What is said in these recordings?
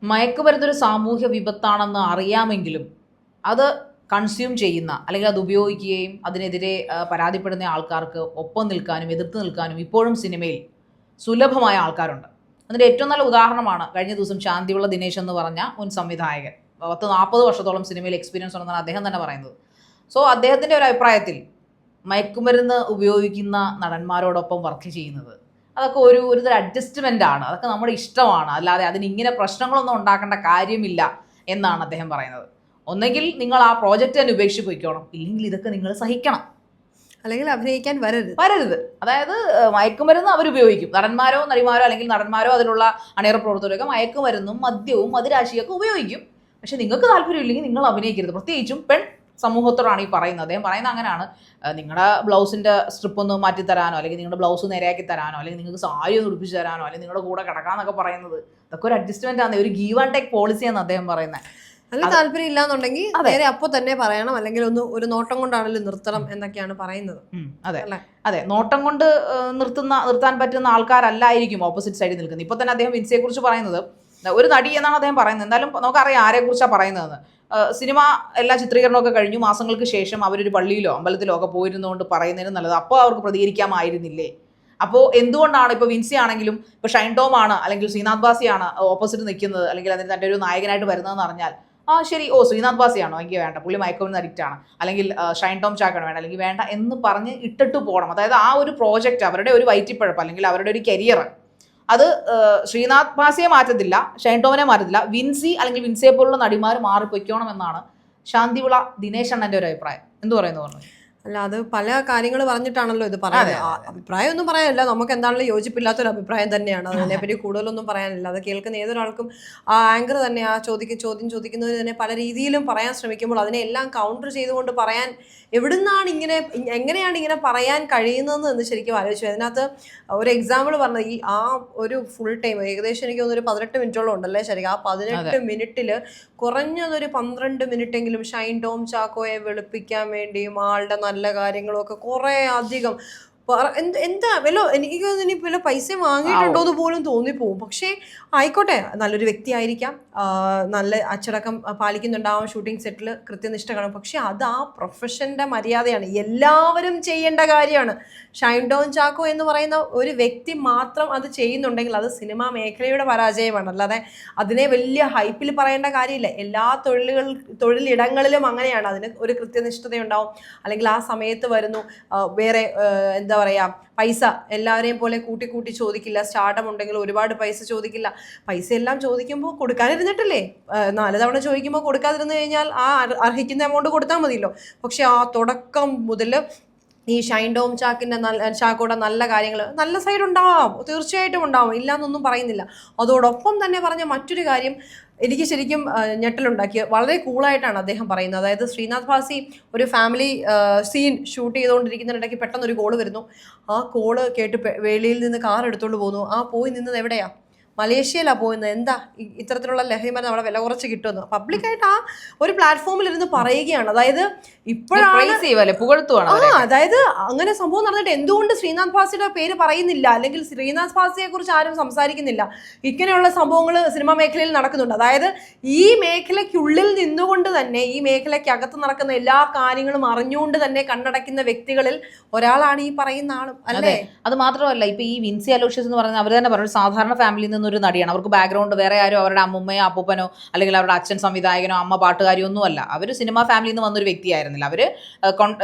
മയക്കുമരുന്നൊരു സാമൂഹ്യ വിപത്താണെന്ന് അറിയാമെങ്കിലും അത് കൺസ്യൂം ചെയ്യുന്ന അല്ലെങ്കിൽ അത് ഉപയോഗിക്കുകയും അതിനെതിരെ പരാതിപ്പെടുന്ന ആൾക്കാർക്ക് ഒപ്പം നിൽക്കാനും എതിർത്ത് നിൽക്കാനും ഇപ്പോഴും സിനിമയിൽ സുലഭമായ ആൾക്കാരുണ്ട്. അതിൻ്റെ ഏറ്റവും നല്ല ഉദാഹരണമാണ് കഴിഞ്ഞ ദിവസം ശാന്തിവിള ദിനേശ് എന്ന് പറഞ്ഞ മുൻ സംവിധായകൻ. 40 വർഷത്തോളം സിനിമയിൽ എക്സ്പീരിയൻസ് ഉണ്ടെന്നാണ് അദ്ദേഹം തന്നെ പറയുന്നത്. സോ അദ്ദേഹത്തിൻ്റെ ഒരു അഭിപ്രായത്തിൽ മയക്കുമരുന്ന് ഉപയോഗിക്കുന്ന നടന്മാരോടൊപ്പം വർക്ക് ചെയ്യുന്നത് അതൊക്കെ ഒരു തരം അഡ്ജസ്റ്റ്മെൻ്റ് ആണ്, അതൊക്കെ നമ്മുടെ ഇഷ്ടമാണ്, അല്ലാതെ അതിന് ഇങ്ങനെ പ്രശ്നങ്ങളൊന്നും ഉണ്ടാക്കേണ്ട കാര്യമില്ല എന്നാണ് അദ്ദേഹം പറയുന്നത്. ഒന്നെങ്കിൽ നിങ്ങൾ ആ പ്രോജക്റ്റ് തന്നെ ഉപേക്ഷിച്ച് പോയിക്കോണം, ഇല്ലെങ്കിൽ ഇതൊക്കെ നിങ്ങൾ സഹിക്കണം, അല്ലെങ്കിൽ അഭിനയിക്കാൻ വരരുത്. അതായത് മയക്കുമരുന്ന് അവരുപയോഗിക്കും, നടന്മാരോ നടിമാരോ അല്ലെങ്കിൽ നടന്മാരോ അതിലുള്ള അണിയറ പ്രവർത്തകരൊക്കെ മയക്കുമരുന്നും മദ്യവും മദിരാശിയൊക്കെ ഉപയോഗിക്കും. പക്ഷെ നിങ്ങൾക്ക് താല്പര്യമില്ലെങ്കിൽ നിങ്ങൾ അഭിനയിക്കരുത്. പ്രത്യേകിച്ചും പെൺ സമൂഹത്തോടാണ് ഈ പറയുന്നത്. അദ്ദേഹം പറയുന്നത് അങ്ങനെയാണ്, നിങ്ങളുടെ ബ്ലൗസിൻ്റെ സ്ട്രിപ്പ് ഒന്ന് മാറ്റി തരാനോ അല്ലെങ്കിൽ നിങ്ങളുടെ ബ്ലൗസ് നേരെയാക്കി തരാനോ അല്ലെങ്കിൽ നിങ്ങൾക്ക് സാരി ഒന്ന് ഉടുപ്പിച്ച് തരാനോ അല്ലെങ്കിൽ നിങ്ങളുടെ കൂടെ കിടക്കാന്നൊക്കെ പറയുന്നത് ഇതൊക്കെ ഒരു അഡ്ജസ്റ്റ്മെൻ്റ് ആണ്, ഒരു ഗീവ് ആൻഡ് ടേക്ക് പോളിസിയാണെന്ന് അദ്ദേഹം പറയുന്നത്. അല്ലെങ്കിൽ താല്പര്യം ഇല്ലാന്നുണ്ടെങ്കിൽ നേരെ അപ്പൊ തന്നെ പറയണം, അല്ലെങ്കിൽ ഒരു നോട്ടം കൊണ്ടാണല്ലോ നിർത്തണം എന്നൊക്കെയാണ് പറയുന്നത്. അതെ, നോട്ടം കൊണ്ട് നിർത്താൻ പറ്റുന്ന ആൾക്കാരല്ലായിരിക്കും ഓപ്പോസിറ്റ് സൈഡിൽ നിൽക്കുന്നത്. ഇപ്പൊ തന്നെ അദ്ദേഹം വിൻസിയെ കുറിച്ച് പറയുന്നത് ഒരു നടി എന്നാണ് അദ്ദേഹം പറയുന്നത്. എന്തായാലും നമുക്കറിയാം ആരെ കുറിച്ചാണ് പറയുന്നതെന്ന്. സിനിമ എല്ലാ ചിത്രീകരണമൊക്കെ കഴിഞ്ഞു മാസങ്ങൾക്ക് ശേഷം അവരൊരു പള്ളിയിലോ അമ്പലത്തിലോ ഒക്കെ പോയിരുന്നുകൊണ്ട് പറയുന്നതിന് നല്ലത് അപ്പോൾ അവർക്ക് പ്രതികരിക്കാമായിരുന്നില്ലേ? അപ്പോൾ എന്തുകൊണ്ടാണ് ഇപ്പോൾ വിൻസി ആണെങ്കിലും ഇപ്പോൾ ഷൈൻ ടോം ആണ് അല്ലെങ്കിൽ ശ്രീനാഥ് ബാസിയാണ് ഓപ്പോസിറ്റ് നിൽക്കുന്നത് അല്ലെങ്കിൽ അതിന് തൻ്റെ ഒരു നായകനായിട്ട് വരുന്നതെന്ന് അറിഞ്ഞാൽ ശരി, ശ്രീനാഥ് ബാസിയാണോ, എനിക്ക് വേണ്ട, പുള്ളി മയക്കുമരുന്ന് അഡിക്റ്റ് ആണ്, അല്ലെങ്കിൽ ഷൈൻ ടോം ചാക്കാണ് വേണ്ട, അല്ലെങ്കിൽ വേണ്ട എന്ന് പറഞ്ഞ് ഇട്ടിട്ട് പോകണം. അതായത് ആ ഒരു പ്രോജക്റ്റ്, അവരുടെ ഒരു വയറ്റിപ്പഴപ്പ് അല്ലെങ്കിൽ അവരുടെ ഒരു കരിയർ, അത് ശ്രീനാഥ് ബാസിയെ മാറ്റത്തില്ല, ഷൈൻ ടോമിനെ മാറ്റത്തില്ല, വിൻസി അല്ലെങ്കിൽ വിൻസിയെ പോലുള്ള നടിമാർ മാറിപ്പൊയ്ക്കണമെന്നാണ് ശാന്തിവിള ദിനേശ് അണ്ണൻ്റെ ഒരു അഭിപ്രായം. എന്ത് പറയുന്നു പറഞ്ഞു? അല്ല, അത് പല കാര്യങ്ങൾ പറഞ്ഞിട്ടാണല്ലോ ഇത് പറയുന്നത്. അഭിപ്രായം ഒന്നും പറയാനില്ല, നമുക്ക് എന്താണല്ലോ യോജിപ്പില്ലാത്തൊരു അഭിപ്രായം തന്നെയാണ്. അതിനെപ്പറ്റി കൂടുതലൊന്നും പറയാനില്ല. അത് കേൾക്കുന്ന ഏതൊരാൾക്കും ആ ആങ്കർ തന്നെ ആ ചോദ്യം ചോദിക്കുന്നതിന് തന്നെ പല രീതിയിലും പറയാൻ ശ്രമിക്കുമ്പോൾ അതിനെല്ലാം കൗണ്ടർ ചെയ്തുകൊണ്ട് പറയാൻ എങ്ങനെയാണ് ഇങ്ങനെ പറയാൻ കഴിയുന്നതെന്ന് എന്ന് ശരിക്കും ആലോചിച്ചു. അതിനകത്ത് ഒരു എക്സാമ്പിൾ പറഞ്ഞത് ആ ഒരു ഫുൾ ടൈം ഏകദേശം എനിക്ക് തോന്നുന്നു ഒരു 18 മിനിറ്റോളം ഉണ്ടല്ലേ ശരിക്കും. ആ 18 മിനിറ്റിൽ കുറഞ്ഞതൊരു 12 മിനിറ്റെങ്കിലും ഷൈൻ ടോം ചാക്കോയെ വെളുപ്പിക്കാൻ വേണ്ടിയും ആളുടെ നല്ല കാര്യങ്ങളും ഒക്കെ കുറേ അധികം എന്താ എനിക്ക് ഇനി വല്ല പൈസ വാങ്ങിയിട്ടുണ്ടോ എന്ന് പോലും തോന്നിപ്പോവും. പക്ഷേ ആയിക്കോട്ടെ, നല്ലൊരു വ്യക്തിയായിരിക്കാം, നല്ല അച്ചടക്കം പാലിക്കുന്നുണ്ടാവും, ഷൂട്ടിംഗ് സെറ്റിൽ കൃത്യനിഷ്ഠ കാണും. പക്ഷെ അത് ആ പ്രൊഫഷൻ്റെ മര്യാദയാണ്, എല്ലാവരും ചെയ്യേണ്ട കാര്യമാണ്. ഷൈൻ ടോം ചാക്കോ എന്ന് പറയുന്ന ഒരു വ്യക്തി മാത്രം അത് ചെയ്യുന്നുണ്ടെങ്കിൽ അത് സിനിമാ മേഖലയുടെ പരാജയമാണ്, അല്ലാതെ അതിനെ വലിയ ഹൈപ്പിൽ പറയേണ്ട കാര്യമില്ല. എല്ലാ തൊഴിലിടങ്ങളിലും അങ്ങനെയാണ്, അതിന് ഒരു കൃത്യനിഷ്ഠതയുണ്ടാവും. അല്ലെങ്കിൽ ആ സമയത്ത് വരുന്നു, വേറെ എന്താ പറയുക, പൈസ എല്ലാവരെയും പോലെ കൂട്ടി ചോദിക്കില്ല. സ്റ്റാർട്ടം ഉണ്ടെങ്കിൽ ഒരുപാട് പൈസ ചോദിക്കില്ല. പൈസ എല്ലാം ചോദിക്കുമ്പോൾ കൊടുക്കാനിരുന്നിട്ടില്ലേ, 4 തവണ ചോദിക്കുമ്പോൾ കൊടുക്കാതിരുന്നു കഴിഞ്ഞാൽ ആ അർഹിക്കുന്ന എമൗണ്ട് കൊടുത്താൽ മതിയല്ലോ. പക്ഷെ ആ തുടക്കം മുതൽ ഈ ഷൈൻ ടോം ചാക്കോയുടെ നല്ല കാര്യങ്ങൾ, നല്ല സൈഡ് ഉണ്ടാവാം, തീർച്ചയായിട്ടും ഉണ്ടാവും, ഇല്ലയെന്നൊന്നും പറയുന്നില്ല. അതോടൊപ്പം തന്നെ പറഞ്ഞ മറ്റൊരു കാര്യം എനിക്ക് ശരിക്കും ഞെട്ടലുണ്ടാക്കി. വളരെ കൂളായിട്ടാണ് അദ്ദേഹം പറയുന്നത്. അതായത് ശ്രീനാഥ് ബാസി ഒരു ഫാമിലി സീൻ ഷൂട്ട് ചെയ്തുകൊണ്ടിരിക്കുന്നതിനിടയ്ക്ക് പെട്ടെന്നൊരു കോള് വരുന്നു. ആ കോള് കേട്ട് വെളിയിൽ നിന്ന് കാർ എടുത്തുകൊണ്ട് പോകുന്നു. പോയി നിന്നത് എവിടെയാ? മലേഷ്യയിലാണ് പോകുന്നത്. എന്താ ഇത്തരത്തിലുള്ള ലഹരിമരുന്ന് അവിടെ വില കുറച്ച് കിട്ടുമെന്ന് പബ്ലിക്കായിട്ട് ആ ഒരു പ്ലാറ്റ്ഫോമിൽ ഇരുന്ന് പറയുകയാണ്. അതായത് ഇപ്പോഴാണ് അതായത് അങ്ങനെ സംഭവം നടന്നിട്ട് എന്തുകൊണ്ട് ശ്രീനാഥ് ബാസിയുടെ പേര് പറയുന്നില്ല, അല്ലെങ്കിൽ ശ്രീനാഥ് ബാസിയെ കുറിച്ച് ആരും സംസാരിക്കുന്നില്ല? ഇങ്ങനെയുള്ള സംഭവങ്ങൾ സിനിമാ മേഖലയിൽ നടക്കുന്നുണ്ട്. അതായത് ഈ മേഖലയ്ക്കുള്ളിൽ നിന്നുകൊണ്ട് തന്നെ ഈ മേഖലയ്ക്കകത്ത് നടക്കുന്ന എല്ലാ കാര്യങ്ങളും അറിഞ്ഞുകൊണ്ട് തന്നെ കണ്ണടയ്ക്കുന്ന വ്യക്തികളിൽ ഒരാളാണ് ഈ പറയുന്ന ആളും, അല്ലേ? അത് മാത്രമല്ല, ഇപ്പൊ ഈ വിൻസി അലോഷ്യസ് എന്ന് പറയുന്നത് അവർ തന്നെ പറഞ്ഞു സാധാരണ ഫാമിലിയിൽ നിന്ന് ഒരു നടിയാണ്. അവർക്ക് ബാക്ക്ഗ്രൗണ്ട് വേറെ ആരും അവരുടെ അമ്മുമ്മയോ അപ്പൂപ്പനോ അല്ലെങ്കിൽ അവരുടെ അച്ഛൻ സംവിധായകനോ അമ്മ പാട്ടുകാരിയോ ഒന്നുമല്ല. അവർ സിനിമാ ഫാമിലിയിൽ നിന്ന് വന്നൊരു വ്യക്തിയായിരുന്നില്ല. അവർ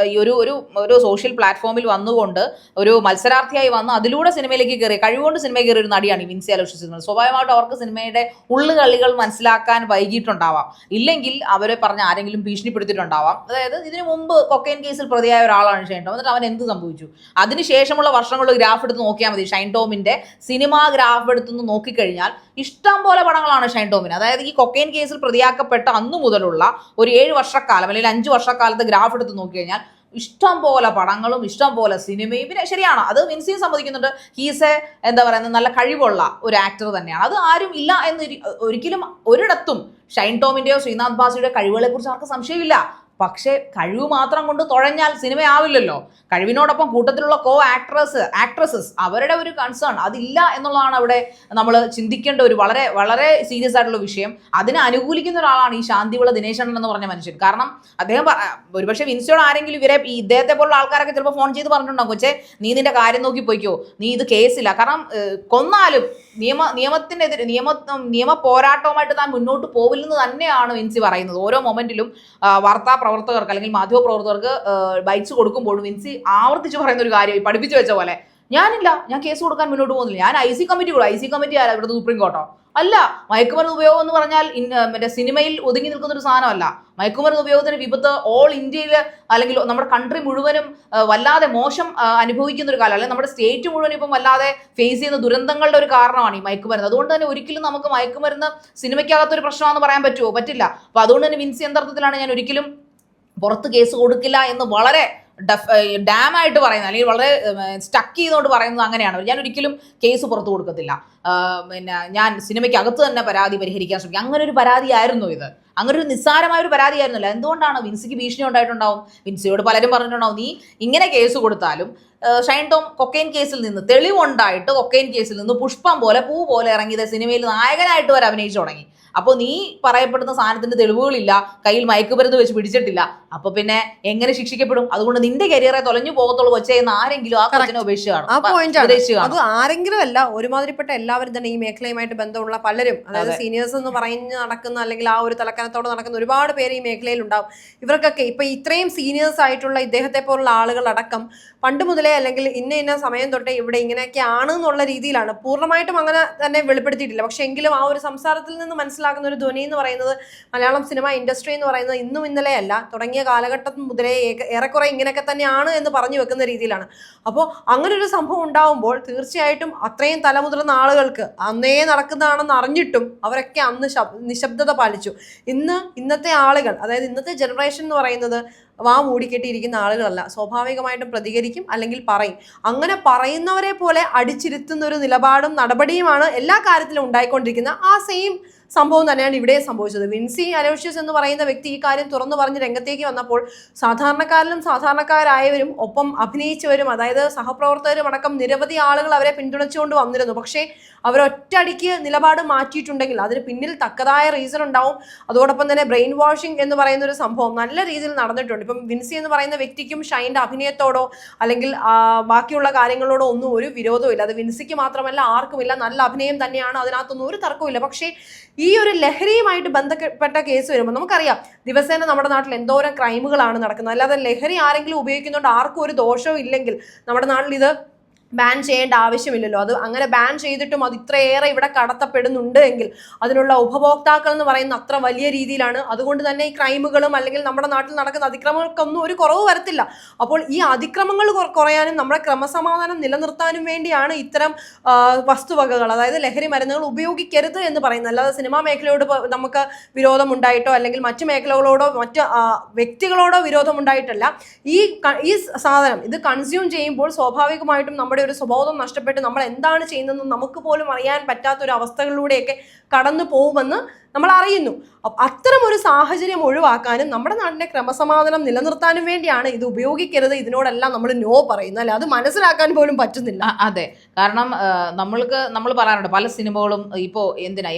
ഒരു സോഷ്യൽ പ്ലാറ്റ്ഫോമിൽ വന്നുകൊണ്ട് ഒരു മത്സരാർത്ഥിയായി വന്ന് അതിലൂടെ സിനിമയിലേക്ക് കയറി, കഴിവുകൊണ്ട് സിനിമയിൽ കയറിയ ഒരു നടിയാണ് ഈ വിൻസി അലോഷ്യസ്. സ്വാഭാവികമായിട്ടും അവർക്ക് സിനിമയുടെ ഉള്ളുകളികൾ മനസ്സിലാക്കാൻ വൈകിട്ടുണ്ടാവാം, ഇല്ലെങ്കിൽ അവരെ പറഞ്ഞ് ആരെങ്കിലും ഭീഷണിപ്പെടുത്തിയിട്ടുണ്ടാവാം. അതായത് ഇതിനു മുമ്പ് കൊക്കൈൻ കേസിൽ പ്രതിയായ ഒരാളാണ് ഷൈൻ ടോം. എന്നിട്ട് അവൻ എന്ത് സംഭവിച്ചു? അതിനുശേഷമുള്ള വർഷങ്ങൾ ഗ്രാഫ് എടുത്ത് നോക്കിയാൽ മതി. ഷൈൻ ടോമിന്റെ സിനിമാ ഗ്രാഫ് എടുത്തൊന്ന് നോക്കിക്കഴിഞ്ഞാൽ ഇഷ്ടം പോലെ പടങ്ങളാണ് ഷൈൻ ടോമിന്. അതായത് ഈ കൊക്കൈൻ കേസിൽ പ്രതിയാക്കപ്പെട്ട അന്നു മുതലുള്ള ഒരു 7 വർഷക്കാലം അല്ലെങ്കിൽ 5 വർഷക്കാലത്തെ ഗ്രാഫ് എടുത്ത് നോക്കിക്കഴിഞ്ഞാൽ ഇഷ്ടം പോലെ പടങ്ങളും ഇഷ്ടം പോലെ സിനിമയും. പിന്നെ ശരിയാണ്, അത് വിൻസിയും സമ്മതിക്കുന്നുണ്ട്, ഹീസ് എന്താ പറയുന്നത്, നല്ല കഴിവുള്ള ഒരു ആക്ടർ തന്നെയാണ്. അത് ആരും ഇല്ല എന്ന് ഒരിക്കലും ഒരിടത്തും ഷൈൻ ടോമിന്റെയോ ശ്രീനാഥ് ബാസിയുടെയോ കഴിവുകളെ കുറിച്ച് ആർക്കും സംശയമില്ല. പക്ഷേ കഴിവ് മാത്രം കൊണ്ട് തുഴഞ്ഞാൽ സിനിമയാവില്ലല്ലോ. കഴിവിനോടൊപ്പം കൂട്ടത്തിലുള്ള ആക്ട്രസസ് അവരുടെ ഒരു കൺസേൺ അതില്ല എന്നുള്ളതാണ് അവിടെ നമ്മൾ ചിന്തിക്കേണ്ട ഒരു വളരെ വളരെ സീരിയസ് ആയിട്ടുള്ള വിഷയം. അതിനെ അനുകൂലിക്കുന്ന ഒരാളാണ് ഈ ശാന്തിവിള ദിനേശൻ എന്ന് പറഞ്ഞ മനുഷ്യൻ. കാരണം അദ്ദേഹം ഒരുപക്ഷെ വിൻസിയോട് ആരെങ്കിലും ഇദ്ദേഹത്തെ പോലുള്ള ആൾക്കാരൊക്കെ ചിലപ്പോൾ ഫോൺ ചെയ്ത് പറഞ്ഞിട്ടുണ്ടാകും, കൊച്ചേ നീ നിന്റെ കാര്യം നോക്കി പോയിക്കോ, നീ ഇത് കേസില്ല. കാരണം കൊന്നാലും നിയമ പോരാട്ടവുമായിട്ട് താൻ മുന്നോട്ട് പോവില്ലെന്ന് തന്നെയാണ് വിൻസി പറയുന്നത്. ഓരോ മൊമെന്റിലും വാർത്താ പ്രവർത്തകർക്ക് അല്ലെങ്കിൽ മാധ്യമ പ്രവർത്തകർക്ക് ബൈറ്റ്സ് കൊടുക്കുമ്പോഴും വിൻസി ആവർത്തിച്ച് പറയുന്ന ഒരു കാര്യം പഠിപ്പിച്ചു വെച്ച പോലെ, ഞാൻ കേസ് കൊടുക്കാൻ മുന്നോട്ട് പോകുന്നില്ല, ഞാൻ IC കമ്മിറ്റി ആരാ ഇവിടുത്തെ സുപ്രീം കോർട്ടോ അല്ല. മയക്കുമരുന്ന് ഉപയോഗം എന്ന് പറഞ്ഞാൽ മറ്റേ സിനിമയിൽ ഒതുങ്ങി നിൽക്കുന്ന ഒരു സാധനമല്ല. മയക്കുമരുന്ന് ഉപയോഗത്തിന് വിപത്ത് ഓൾ ഇന്ത്യയിൽ അല്ലെങ്കിൽ നമ്മുടെ കൺട്രി മുഴുവനും വല്ലാതെ മോശം അനുഭവിക്കുന്ന ഒരു കാലം, അല്ലെങ്കിൽ നമ്മുടെ സ്റ്റേറ്റ് മുഴുവനും ഇപ്പം വല്ലാതെ ഫേസ് ചെയ്യുന്ന ദുരന്തങ്ങളുടെ ഒരു കാരണമാണ് ഈ മയക്കുമരുന്ന്. അതുകൊണ്ട് തന്നെ ഒരിക്കലും നമുക്ക് മയക്കുമരുന്ന് സിനിമയ്ക്കകത്തൊരു പ്രശ്നമാണെന്ന് പറയാൻ പറ്റില്ല. അപ്പൊ അതുകൊണ്ട് തന്നെ വിൻസി എന്തർത്ഥത്തിലാണ് ഞാൻ ഒരിക്കലും പുറത്ത് കേസ് കൊടുക്കില്ല എന്ന് വളരെ ഡാമായിട്ട് പറയുന്നത്, അല്ലെങ്കിൽ വളരെ സ്റ്റക്ക് ചെയ്തുകൊണ്ട് പറയുന്നത് അങ്ങനെയാണ്. ഞാൻ ഒരിക്കലും കേസ് പുറത്തു കൊടുക്കത്തില്ല, ഞാൻ സിനിമയ്ക്ക് അകത്ത് തന്നെ പരാതി പരിഹരിക്കാൻ ശ്രമിക്കും. അങ്ങനെ ഒരു പരാതിയായിരുന്നു ഇത്, അങ്ങനെ ഒരു നിസ്സാരമായ ഒരു പരാതിയായിരുന്നില്ല. എന്തുകൊണ്ടാണ് വിൻസിക്ക് ഭീഷണി ഉണ്ടായിട്ടുണ്ടാവും, വിൻസിയോട് പലരും പറഞ്ഞിട്ടുണ്ടാവും നീ ഇങ്ങനെ കേസ് കൊടുത്താലും ഷൈൻ ടോം കൊക്കൈൻ കേസിൽ നിന്ന് തെളിവുണ്ടായിട്ട് കൊക്കൈൻ കേസിൽ നിന്ന് പുഷ്പം പോലെ പൂ പോലെ ഇറങ്ങിയത് സിനിമയിൽ നായകനായിട്ട് വരെ അഭിനയിച്ചു തുടങ്ങി. അപ്പോൾ നീ പറയപ്പെടുന്ന സാധനത്തിന്റെ തെളിവുകളില്ല, കയ്യിൽ മയക്കുമരുന്ന് വെച്ച് പിടിച്ചിട്ടില്ല, അപ്പൊ പിന്നെ എങ്ങനെ ശിക്ഷിക്കപ്പെടും? അതുകൊണ്ട് നിന്റെ കരിയറെ തൊലഞ്ഞു പോകത്തുള്ളൂ കൊച്ചേ എന്ന് ആരെങ്കിലും ആ കൊച്ചിനെ ഉപേക്ഷിച്ച് അത് ആരെങ്കിലും അല്ല, ഒരുമാതിരിപ്പെട്ട എല്ലാവരും തന്നെ ഈ മേഖലയുമായിട്ട് ബന്ധമുള്ള പലരും, അതായത് സീനിയേഴ്സ് എന്ന് പറഞ്ഞ് നടക്കുന്ന അല്ലെങ്കിൽ ആ ഒരു തലക്കനത്തോടെ നടക്കുന്ന ഒരുപാട് പേര് ഈ മേഖലയിൽ ഉണ്ടാവും. ഇവർക്കൊക്കെ ഇപ്പൊ ഇത്രയും സീനിയേഴ്സ് ആയിട്ടുള്ള ഇദ്ദേഹത്തെ പോലുള്ള ആളുകൾ അടക്കം പണ്ട് മുതലേ അല്ലെങ്കിൽ ഇന്ന സമയം തൊട്ടേ ഇവിടെ ഇങ്ങനെയൊക്കെ ആണ് എന്നുള്ള രീതിയിലാണ്. പൂർണ്ണമായിട്ടും അങ്ങനെ തന്നെ വെളിപ്പെടുത്തിയിട്ടില്ല, പക്ഷെ എങ്കിലും ആ ഒരു സംസാരത്തിൽ നിന്ന് മനസ്സിലാക്കുന്ന ഒരു ധ്വനി എന്ന് പറയുന്നത് മലയാളം സിനിമ ഇൻഡസ്ട്രി എന്ന് പറയുന്നത് ഇന്നും ഇന്നലെ അല്ല, തുടങ്ങിയ കാലഘട്ടം മുതലേ ഏറെക്കുറെ ഇങ്ങനെയൊക്കെ തന്നെയാണ് എന്ന് പറഞ്ഞു വെക്കുന്ന രീതിയിലാണ്. അപ്പോൾ അങ്ങനെ ഒരു സംഭവം ഉണ്ടാവുമ്പോൾ തീർച്ചയായിട്ടും അത്രയും തലമുതിർന്ന ആളുകൾക്ക് അന്നേ നടക്കുന്നതാണെന്ന് അറിഞ്ഞിട്ടും അവരൊക്കെ അന്ന് നിശബ്ദത പാലിച്ചു. ഇന്നത്തെ ആളുകൾ, അതായത് ഇന്നത്തെ ജനറേഷൻ എന്ന് പറയുന്നത് വാ മൂടിക്കെട്ടിയിരിക്കുന്ന ആളുകളല്ല, സ്വാഭാവികമായിട്ടും പ്രതികരിക്കും അല്ലെങ്കിൽ പറയും. അങ്ങനെ പറയുന്നവരെ പോലെ അടിച്ചിരുത്തുന്ന ഒരു നിലപാടും നടപടിയുമാണ് എല്ലാ കാര്യത്തിലും ഉണ്ടായിക്കൊണ്ടിരിക്കുന്നത്. ആ സെയിം സംഭവം തന്നെയാണ് ഇവിടെ സംഭവിച്ചത്. വിൻസി അലോഷ്യസ് എന്ന് പറയുന്ന വ്യക്തി ഈ കാര്യം തുറന്നു പറഞ്ഞ് രംഗത്തേക്ക് വന്നപ്പോൾ സാധാരണക്കാരിലും സാധാരണക്കാരായവരും ഒപ്പം അഭിനയിച്ചവരും, അതായത് സഹപ്രവർത്തകരും അടക്കം നിരവധി ആളുകൾ അവരെ പിന്തുണച്ചുകൊണ്ട് വന്നിരുന്നു. പക്ഷേ അവരൊറ്റയടിക്ക് നിലപാട് മാറ്റിയിട്ടുണ്ടെങ്കിൽ അതിന് പിന്നിൽ തക്കതായ റീസൺ ഉണ്ടാവും. അതോടൊപ്പം തന്നെ ബ്രെയിൻ വാഷിംഗ് എന്ന് പറയുന്ന ഒരു സംഭവം നല്ല രീതിയിൽ നടന്നിട്ടുണ്ട്. ഇപ്പം വിൻസി എന്ന് പറയുന്ന വ്യക്തിക്കും ഷൈൻ്റെ അഭിനയത്തോടോ അല്ലെങ്കിൽ ബാക്കിയുള്ള കാര്യങ്ങളോടോ ഒന്നും ഒരു വിരോധവും ഇല്ല. അത് വിൻസിക്ക് മാത്രമല്ല ആർക്കുമില്ല, നല്ല അഭിനയം തന്നെയാണ്, അതിനകത്തൊന്നും ഒരു തർക്കമില്ല. പക്ഷേ ഈ ഒരു ലഹരിയുമായിട്ട് ബന്ധപ്പെട്ട കേസ് വരുമ്പോൾ നമുക്കറിയാം ദിവസേന നമ്മുടെ നാട്ടിൽ എന്തോരം ക്രൈമുകളാണ് നടക്കുന്നത്. അല്ലാതെ ലഹരി ആരെങ്കിലും ഉപയോഗിക്കുന്നതുകൊണ്ട് ആർക്കും ഒരു ദോഷവും ഇല്ലെങ്കിൽ നമ്മുടെ നാട്ടിൽ ഇത് ബാൻ ചെയ്യേണ്ട ആവശ്യമില്ലല്ലോ. അത് അങ്ങനെ ബാൻ ചെയ്തിട്ടും അത് ഇത്രയേറെ ഇവിടെ കടത്തപ്പെടുന്നുണ്ട് എങ്കിൽ അതിനുള്ള ഉപഭോക്താക്കൾ എന്ന് പറയുന്ന അത്ര വലിയ രീതിയിലാണ്. അതുകൊണ്ട് തന്നെ ഈ ക്രൈമുകളും അല്ലെങ്കിൽ നമ്മുടെ നാട്ടിൽ നടക്കുന്ന അതിക്രമങ്ങൾക്കൊന്നും ഒരു കുറവ് വരത്തില്ല. അപ്പോൾ ഈ അതിക്രമങ്ങൾ കുറയാനും നമ്മുടെ ക്രമസമാധാനം നിലനിർത്താനും വേണ്ടിയാണ് ഇത്തരം വസ്തുവകകൾ, അതായത് ലഹരി മരുന്നുകൾ ഉപയോഗിക്കരുത് എന്ന് പറയുന്നത്. അല്ലാതെ സിനിമാ മേഖലയോട് നമുക്ക് വിരോധമുണ്ടായിട്ടോ അല്ലെങ്കിൽ മറ്റു മേഖലകളോടോ മറ്റ് വ്യക്തികളോടോ വിരോധമുണ്ടായിട്ടല്ല. ഈ സാധനം ഇത് കൺസ്യൂം ചെയ്യുമ്പോൾ സ്വാഭാവികമായിട്ടും നമ്മുടെ ഒരു സ്വബോധം നഷ്ടപ്പെട്ട് നമ്മൾ എന്താണ് ചെയ്യുന്നതെന്ന് നമുക്ക് പോലും അറിയാൻ പറ്റാത്തൊരു അവസ്ഥകളിലൂടെയൊക്കെ കടന്നു പോകുമെന്ന് നമ്മൾ അറിയുന്നു. അത്തരം ഒരു സാഹചര്യം ഒഴിവാക്കാനും നമ്മുടെ നാടിന്റെ ക്രമസമാധാനം നിലനിർത്താനും വേണ്ടിയാണ് ഇത് ഉപയോഗിക്കരുത്, ഇതിനോടെല്ലാം നമ്മൾ നോ പറയുന്നത്. അല്ലെ, അത് മനസ്സിലാക്കാൻ പോലും പറ്റുന്നില്ല. അതെ, കാരണം നമ്മൾ പറയാറുണ്ട് പല സിനിമകളും ഇപ്പോൾ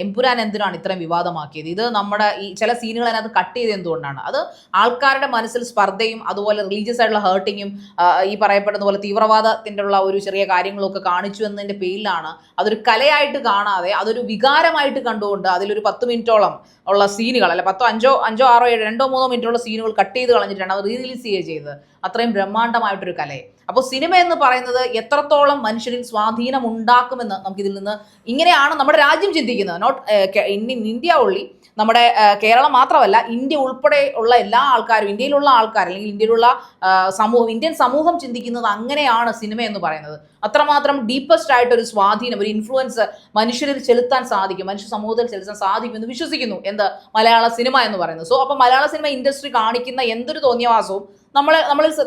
എമ്പുരാൻ എന്തിനാണ് ഇത്രയും വിവാദമാക്കിയത്, ഇത് നമ്മുടെ ഈ ചില സീനുകൾ അതിനകത്ത് കട്ട് ചെയ്ത് എന്തുകൊണ്ടാണ്, അത് ആൾക്കാരുടെ മനസ്സിൽ സ്പർദ്ധയും അതുപോലെ റിലീജിയസ് ആയിട്ടുള്ള ഹേർട്ടിങ്ങും ഈ പറയപ്പെടുന്ന പോലെ തീവ്രവാദത്തിൻ്റെ ഉള്ള ഒരു ചെറിയ കാര്യങ്ങളൊക്കെ കാണിച്ചു എന്നതിൻ്റെ പേരിലാണ് അതൊരു കലയായിട്ട് കാണാതെ അതൊരു വികാരമായിട്ട് കണ്ടുകൊണ്ട് അതിലൊരു 10 മിനിറ്റോളം ഉള്ള സീനുകൾ, അല്ല 10, 5, 6, 7, 2, 3 മിനിറ്റുള്ള സീനുകൾ കട്ട് ചെയ്ത് കളഞ്ഞിട്ടാണ് അത് റിലീസ് ചെയ്തത്. അത്രയും ബ്രഹ്മാണ്ഡമായിട്ടൊരു കലയെ. അപ്പോൾ സിനിമ എന്ന് പറയുന്നത് എത്രത്തോളം മനുഷ്യരിൽ സ്വാധീനം ഉണ്ടാക്കുമെന്ന് നമുക്കിതിൽ നിന്ന് ഇങ്ങനെയാണ് നമ്മുടെ രാജ്യം ചിന്തിക്കുന്നത്. നോട്ട് ഇന്ത്യ ഓൺലി, നമ്മുടെ കേരളം മാത്രമല്ല, ഇന്ത്യ ഉൾപ്പെടെ ഉള്ള എല്ലാ ആൾക്കാരും, ഇന്ത്യയിലുള്ള ആൾക്കാർ അല്ലെങ്കിൽ ഇന്ത്യയിലുള്ള ഇന്ത്യൻ സമൂഹം ചിന്തിക്കുന്നത് അങ്ങനെയാണ് സിനിമ എന്ന് പറയുന്നത്. അത്രമാത്രം ഡീപ്പസ്റ്റ് ആയിട്ടൊരു സ്വാധീനം, ഒരു ഇൻഫ്ലുവൻസ് മനുഷ്യരിൽ ചെലുത്താൻ സാധിക്കും, മനുഷ്യ സമൂഹത്തിൽ ചെലുത്താൻ സാധിക്കും എന്ന് വിശ്വസിക്കുന്നു മലയാള സിനിമ എന്ന് പറയുന്നത്. സോ അപ്പോൾ മലയാള സിനിമ ഇൻഡസ്ട്രി കാണിക്കുന്ന എന്തൊരു തോന്നിയവാസവും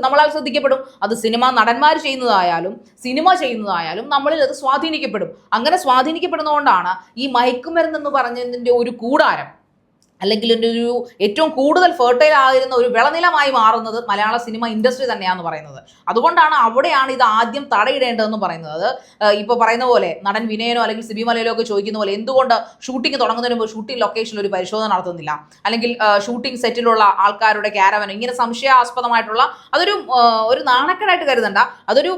നമ്മളാൽ ശ്രദ്ധിക്കപ്പെടും. അത് സിനിമ നടന്മാർ ചെയ്യുന്നതായാലും സിനിമ ചെയ്യുന്നതായാലും നമ്മളിൽ അത് സ്വാധീനിക്കപ്പെടും. അങ്ങനെ സ്വാധീനിക്കപ്പെടുന്നതുകൊണ്ടാണ് ഈ മയക്കുമരുന്ന് എന്ന് പറഞ്ഞതിൻ്റെ ഒരു കൂടാരം അല്ലെങ്കിൽ ഒരു ഏറ്റവും കൂടുതൽ ഫെർട്ടൈൽ ആയിരുന്ന ഒരു വിളനിലമായി മാറുന്നത് മലയാള സിനിമ ഇൻഡസ്ട്രി തന്നെയാണെന്ന് പറയുന്നത്. അതുകൊണ്ടാണ് അവിടെയാണ് ഇത് ആദ്യം തടയിടേണ്ടതെന്ന് പറയുന്നത്. ഇപ്പോൾ പറയുന്ന പോലെ നടൻ വിനയനോ അല്ലെങ്കിൽ സിബി മലയിലോ ഒക്കെ ചോദിക്കുന്ന പോലെ എന്തുകൊണ്ട് ഷൂട്ടിംഗ് തുടങ്ങുന്നതിന് മുമ്പ് ഷൂട്ടിംഗ് ലൊക്കേഷനിൽ ഒരു പരിശോധന നടത്തുന്നില്ല, അല്ലെങ്കിൽ ഷൂട്ടിംഗ് സെറ്റിലുള്ള ആൾക്കാരുടെ ക്യാരവനോ ഇങ്ങനെ സംശയാസ്പദമായിട്ടുള്ള ഒരു നാണക്കേടായിട്ട് കരുതണ്ട, അതൊരു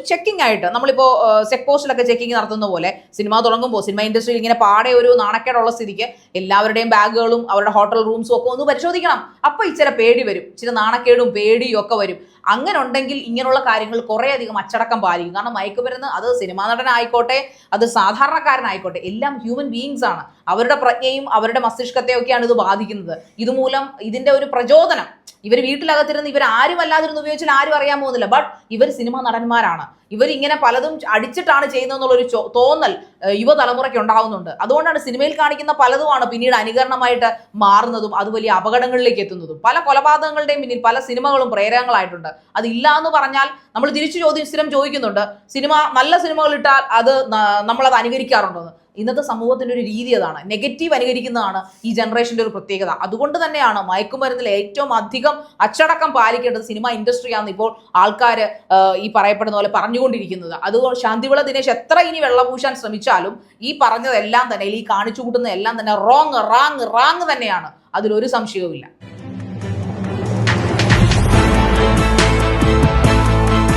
ചെക്കിംഗ് ആയിട്ട് നമ്മളിപ്പോൾ ചെക്ക് പോസ്റ്റിലൊക്കെ ചെക്കിംഗ് നടത്തുന്ന പോലെ സിനിമ തുടങ്ങുമ്പോൾ സിനിമ ഇൻഡസ്ട്രിയിൽ ഇങ്ങനെ പാടെ ഒരു നാണക്കേടുള്ള സ്ഥിതിക്ക് എല്ലാവരുടെയും ബാഗുകളും അവരുടെ ഹോട്ടൽ റൂംസും ഒക്കെ ഒന്ന് പരിശോധിക്കണം. അപ്പോൾ ഇച്ചിരി പേടി വരും, ഇച്ചിരി നാണക്കേടും പേടിയും ഒക്കെ വരും. അങ്ങനെ ഉണ്ടെങ്കിൽ ഇങ്ങനെയുള്ള കാര്യങ്ങൾ കുറേയധികം അച്ചടക്കം പാലിക്കും. കാരണം മയക്കുമരുന്ന് അത് സിനിമാ നടനായിക്കോട്ടെ, അത് സാധാരണക്കാരനായിക്കോട്ടെ, എല്ലാം ഹ്യൂമൻ ബീയിങ്സ് ആണ്. അവരുടെ പ്രജ്ഞയും അവരുടെ മസ്തിഷ്കത്തെയൊക്കെയാണ് ഇത് ബാധിക്കുന്നത്. ഇതുമൂലം ഇതിന്റെ ഒരു പ്രചോദനം, ഇവർ വീട്ടിലകത്തിരുന്ന് ഇവർ ആരും അല്ലാതിരുന്ന് ഉപയോഗിച്ചാൽ ആരും അറിയാൻ പോകുന്നില്ല. ബട്ട് ഇവർ സിനിമാ നടന്മാരാണ്, ഇവർ ഇങ്ങനെ പലതും അടിച്ചിട്ടാണ് ചെയ്യുന്നതെന്നുള്ളൊരു തോന്നൽ യുവതലമുറയ്ക്ക് ഉണ്ടാകുന്നുണ്ട്. അതുകൊണ്ടാണ് സിനിമയിൽ കാണിക്കുന്ന പലതുമാണ് പിന്നീട് അനുകരണമായിട്ട് മാറുന്നതും അത് വലിയ അപകടങ്ങളിലേക്ക് എത്തുന്നതും. പല കൊലപാതകങ്ങളുടെയും പിന്നിൽ പല സിനിമകളും പ്രേരകങ്ങളായിട്ടുണ്ട്. അതില്ല എന്ന് പറഞ്ഞാൽ നമ്മൾ സ്ഥിരം ചോദിക്കുന്നുണ്ട്, സിനിമ നല്ല സിനിമകൾ ഇട്ടാൽ അത് നമ്മളത് അനുകരിക്കാറുണ്ടോ? ഇന്നത്തെ സമൂഹത്തിന്റെ ഒരു രീതി അതാണ്, നെഗറ്റീവ് അനുകരിക്കുന്നതാണ് ഈ ജനറേഷന്റെ ഒരു പ്രത്യേകത. അതുകൊണ്ട് തന്നെയാണ് മയക്കുമരുന്നിൽ ഏറ്റവും അധികം അച്ചടക്കം പാലിക്കേണ്ടത് സിനിമ ഇൻഡസ്ട്രിയാണെന്ന് ഇപ്പോൾ ആൾക്കാർ ഈ പറയപ്പെടുന്ന പോലെ പറഞ്ഞുകൊണ്ടിരിക്കുന്നത്. അതുകൊണ്ട് ശാന്തിവിള ദിനേശ് എത്ര ഇനി വെള്ളപൂശാൻ ശ്രമിച്ചാലും ഈ പറഞ്ഞതെല്ലാം തന്നെ, ഈ കാണിച്ചു കൂട്ടുന്നതെല്ലാം തന്നെ റോങ് തന്നെയാണ്, അതിലൊരു സംശയവുമില്ല.